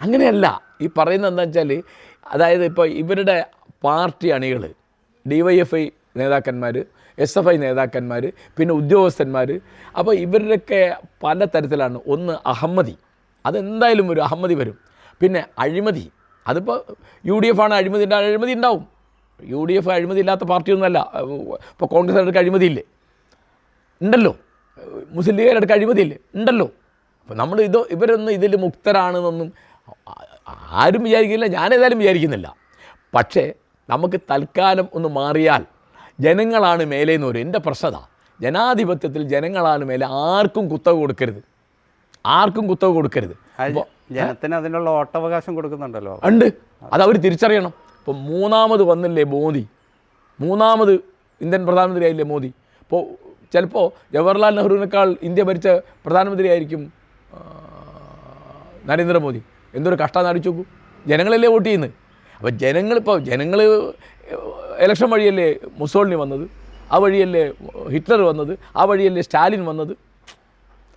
അങ്ങനെയല്ല ഈ പറയുന്നത് എന്താണെന്ന് വെച്ചാൽ, അതായത് ഇപ്പോൾ ഇവരുടെ പാർട്ടി അണികൾ, DYFI നേതാക്കന്മാർ, SFI നേതാക്കന്മാർ, പിന്നെ ഉദ്യോഗസ്ഥന്മാർ, അപ്പോൾ ഇവരുടെയൊക്കെ പല തരത്തിലാണ്. ഒന്ന് അഹമ്മദി, അതെന്തായാലും ഒരു അഹമ്മദി വരും. പിന്നെ അഴിമതി, അതിപ്പോൾ UDF ആണ്, അഴിമതി ഉണ്ടാവും. UDF അഴിമതി ഇല്ലാത്ത പാർട്ടിയൊന്നുമല്ല. ഇപ്പോൾ കോൺഗ്രസ്സുകാർക്ക് അഴിമതിയില്ലേ? ഉണ്ടല്ലോ. മുസ്ലിം ലീഗുകാർക്ക് അഴിമതിയില്ലേ? ഉണ്ടല്ലോ. അപ്പോൾ നമ്മൾ ഇവരൊന്നും ഇതിൽ മുക്തരാണെന്നൊന്നും ആരും വിചാരിക്കില്ല, ഞാനേതായാലും വിചാരിക്കുന്നില്ല. പക്ഷേ നമുക്ക് തൽക്കാലം ഒന്ന് മാറിയാൽ ജനങ്ങളാണ് മേലെ എന്ന് വരും. എൻ്റെ പ്രശ്നത ജനാധിപത്യത്തിൽ ജനങ്ങളാണ് മേലെ. ആർക്കും കുത്തക കൊടുക്കരുത്. അപ്പോൾ ജനത്തിന് അതിനുള്ള വോട്ടവകാശം കൊടുക്കുന്നുണ്ടല്ലോ. ഉണ്ട്, അതവർ തിരിച്ചറിയണം. ഇപ്പോൾ മൂന്നാമത് വന്നില്ലേ മോദി, മൂന്നാമത് ഇന്ത്യൻ പ്രധാനമന്ത്രി ആയില്ലേ മോദി. ഇപ്പോൾ ചിലപ്പോൾ ജവഹർലാൽ നെഹ്റുവിനേക്കാൾ ഇന്ത്യ ഭരിച്ച പ്രധാനമന്ത്രി ആയിരിക്കും നരേന്ദ്രമോദി. എന്തൊരു കഷ്ടം നടിച്ചു നോക്കൂ. ജനങ്ങളല്ലേ വോട്ട് ചെയ്യുന്നത്. അപ്പോൾ ജനങ്ങൾ ഇലക്ഷൻ വഴിയല്ലേ മുസോളിനി വന്നത്, ആ വഴിയല്ലേ ഹിറ്റ്ലർ വന്നത്, ആ വഴിയല്ലേ സ്റ്റാലിൻ വന്നത്.